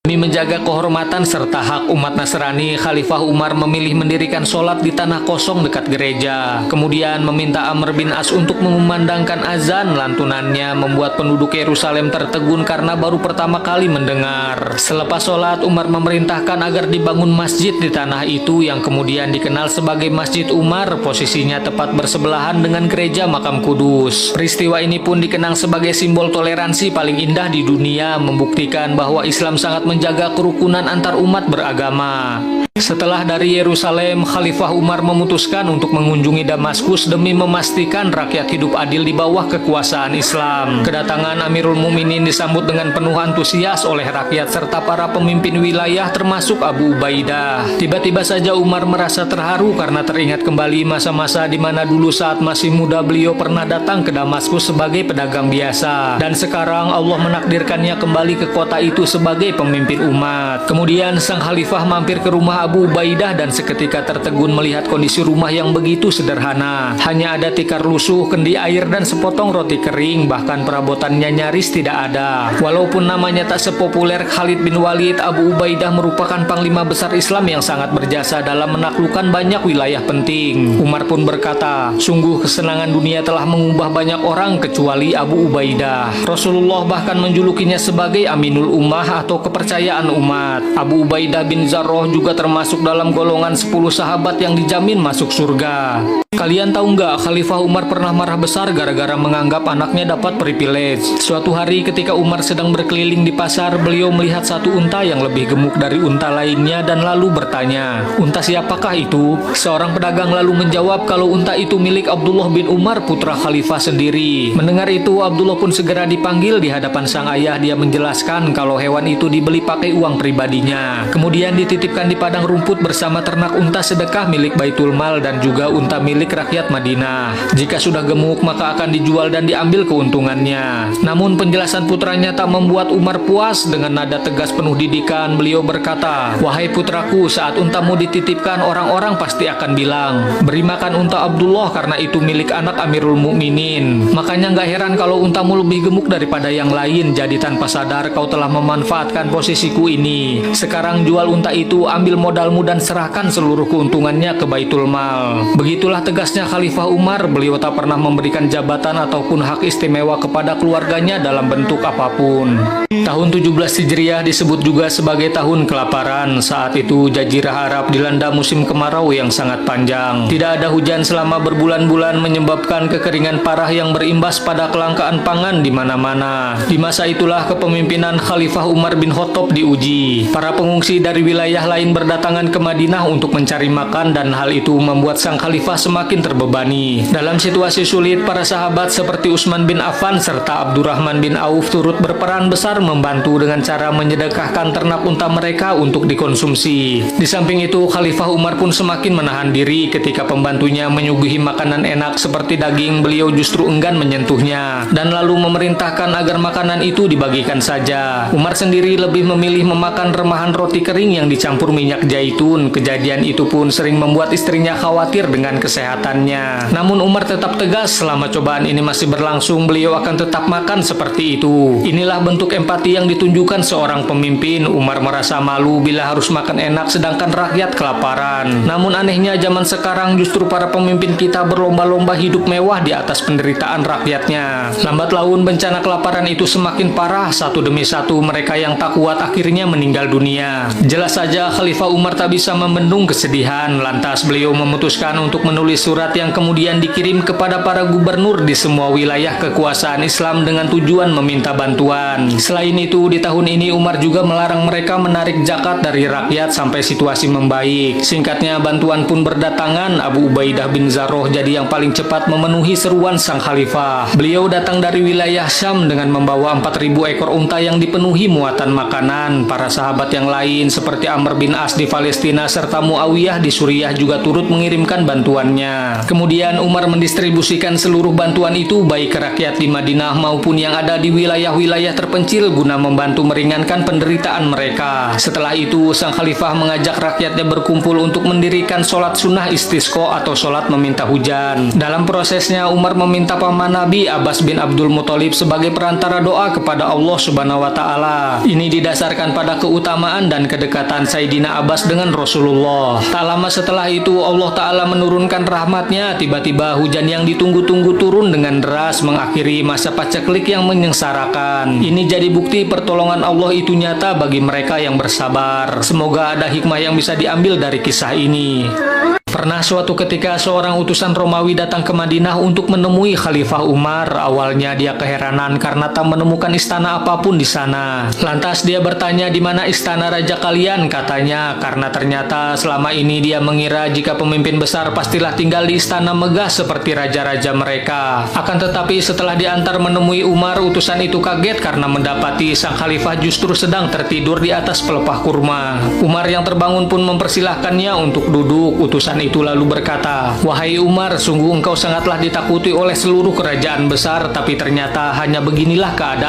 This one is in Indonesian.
Demi menjaga kehormatan serta hak umat Nasrani, Khalifah Umar memilih mendirikan sholat di tanah kosong dekat gereja. Kemudian meminta Amr bin As untuk mengumandangkan azan. Lantunannya membuat penduduk Yerusalem tertegun karena baru pertama kali mendengar. Selepas sholat, Umar memerintahkan agar dibangun masjid di tanah itu yang kemudian dikenal sebagai Masjid Umar. Posisinya tepat bersebelahan dengan gereja Makam Kudus. Peristiwa ini pun dikenang sebagai simbol toleransi paling indah di dunia, membuktikan bahwa Islam sangat menjaga kerukunan antar umat beragama. Setelah dari Yerusalem, Khalifah Umar memutuskan untuk mengunjungi Damaskus demi memastikan rakyat hidup adil di bawah kekuasaan Islam. Kedatangan Amirul Mukminin disambut dengan penuh antusias oleh rakyat serta para pemimpin wilayah termasuk Abu Ubaidah. Tiba-tiba saja Umar merasa terharu karena teringat kembali masa-masa di mana dulu saat masih muda beliau pernah datang ke Damaskus sebagai pedagang biasa. Dan sekarang Allah menakdirkannya kembali ke kota itu sebagai pemimpin umat. Kemudian sang khalifah mampir ke rumah Abu Ubaidah dan seketika tertegun melihat kondisi rumah yang begitu sederhana. Hanya ada tikar lusuh, kendi air dan sepotong roti kering, bahkan perabotannya nyaris tidak ada. Walaupun namanya tak sepopuler Khalid bin Walid, Abu Ubaidah merupakan panglima besar Islam yang sangat berjasa dalam menaklukkan banyak wilayah penting. Umar pun berkata, sungguh kesenangan dunia telah mengubah banyak orang kecuali Abu Ubaidah. Rasulullah bahkan menjulukinya sebagai Aminul Ummah atau kepercayaan umat. Abu Ubaidah bin Jarrah juga termasuk dalam golongan 10 sahabat yang dijamin masuk surga. Kalian tahu nggak, Khalifah Umar pernah marah besar gara-gara menganggap anaknya dapat privilege. Suatu hari ketika Umar sedang berkeliling di pasar, beliau melihat satu unta yang lebih gemuk dari unta lainnya dan lalu bertanya, unta siapakah itu? Seorang pedagang lalu menjawab kalau unta itu milik Abdullah bin Umar, putra Khalifah sendiri. Mendengar itu, Abdullah pun segera dipanggil di hadapan sang ayah. Dia menjelaskan kalau hewan itu dibeli pakai uang pribadinya. Kemudian dititipkan di padang rumput bersama ternak unta sedekah milik Baitul Mal dan juga unta milik rakyat Madinah. Jika sudah gemuk maka akan dijual dan diambil keuntungannya. Namun penjelasan putranya tak membuat Umar puas. Dengan nada tegas penuh didikan, beliau berkata, wahai putraku, saat untamu dititipkan orang-orang pasti akan bilang, beri makan unta Abdullah karena itu milik anak Amirul Mukminin. Makanya nggak heran kalau untamu lebih gemuk daripada yang lain. Jadi tanpa sadar kau telah memanfaatkan posisiku ini. Sekarang jual unta itu, ambil modalmu dan serahkan seluruh keuntungannya ke Baitul Mal. Begitulah tegasnya Khalifah Umar. Beliau tak pernah memberikan jabatan ataupun hak istimewa kepada keluarganya dalam bentuk apapun. Tahun 17 Hijriah disebut juga sebagai tahun kelaparan. Saat itu Jazirah Arab dilanda musim kemarau yang sangat panjang. Tidak ada hujan selama berbulan-bulan menyebabkan kekeringan parah yang berimbas pada kelangkaan pangan di mana-mana. Di masa itulah kepemimpinan Khalifah Umar bin Khattab diuji. Para pengungsi dari wilayah lain berdatangan ke Madinah untuk mencari makan dan hal itu membuat sang khalifah semakin terbebani. Dalam situasi sulit, para sahabat seperti Utsman bin Affan serta Abdurrahman bin Auf turut berperan besar membantu dengan cara menyedekahkan ternak unta mereka untuk dikonsumsi. Di samping itu, Khalifah Umar pun semakin menahan diri ketika pembantunya menyuguhi makanan enak seperti daging. Beliau justru enggan menyentuhnya dan lalu memerintahkan agar makanan itu dibagikan saja. Umar sendiri lebih memilih memakan remahan roti kering yang dicampur minyak zaitun. Kejadian itu pun sering membuat istrinya khawatir dengan kesehatannya. Namun Umar tetap tegas, selama cobaan ini masih berlangsung, beliau akan tetap makan seperti itu. Inilah bentuk empati yang ditunjukkan seorang pemimpin. Umar merasa malu bila harus makan enak sedangkan rakyat kelaparan. Namun anehnya zaman sekarang justru para pemimpin kita berlomba-lomba hidup mewah di atas penderitaan rakyatnya. Lambat laun bencana kelaparan itu semakin parah. Satu demi satu mereka yang tak kuat akhirnya meninggal dunia. Jelas saja Khalifah Umar tak bisa membendung kesedihan. Lantas beliau memutuskan untuk menulis surat yang kemudian dikirim kepada para gubernur di semua wilayah kekuasaan Islam dengan tujuan meminta bantuan. Selain itu, di tahun ini Umar juga melarang mereka menarik zakat dari rakyat sampai situasi membaik. Singkatnya, bantuan pun berdatangan. Abu Ubaidah bin Jarrah jadi yang paling cepat memenuhi seruan sang khalifah. Beliau datang dari wilayah Syam dengan membawa 4.000 ekor unta yang dipenuhi muatan makanan. Para sahabat yang lain seperti Amr bin As di di Palestina serta Muawiyah di Suriah juga turut mengirimkan bantuannya. Kemudian Umar mendistribusikan seluruh bantuan itu baik ke rakyat di Madinah maupun yang ada di wilayah-wilayah terpencil guna membantu meringankan penderitaan mereka. Setelah itu, sang khalifah mengajak rakyatnya berkumpul untuk mendirikan sholat sunnah istisqa atau sholat meminta hujan. Dalam prosesnya, Umar meminta paman Nabi Abbas bin Abdul Muthalib sebagai perantara doa kepada Allah Subhanahu wa Ta'ala. Ini didasarkan pada keutamaan dan kedekatan Sayyidina Abbas dengan Rasulullah. Tak lama setelah itu, Allah Ta'ala menurunkan rahmatnya. Tiba-tiba hujan yang ditunggu-tunggu turun dengan deras, mengakhiri masa paceklik yang menyengsarakan. Ini jadi bukti pertolongan Allah itu nyata bagi mereka yang bersabar. Semoga ada hikmah yang bisa diambil dari kisah ini. Pernah suatu ketika seorang utusan Romawi datang ke Madinah untuk menemui Khalifah Umar. Awalnya dia keheranan karena tak menemukan istana apapun di sana. Lantas dia bertanya, di mana istana raja kalian? Katanya, karena ternyata selama ini dia mengira jika pemimpin besar pastilah tinggal di istana megah seperti raja-raja mereka. Akan tetapi setelah diantar menemui Umar, utusan itu kaget karena mendapati sang khalifah justru sedang tertidur di atas pelepah kurma. Umar yang terbangun pun mempersilahkannya untuk duduk. Utusan itu lalu berkata, "Wahai Umar, sungguh engkau sangatlah ditakuti oleh seluruh kerajaan besar, tapi ternyata hanya beginilah keadaan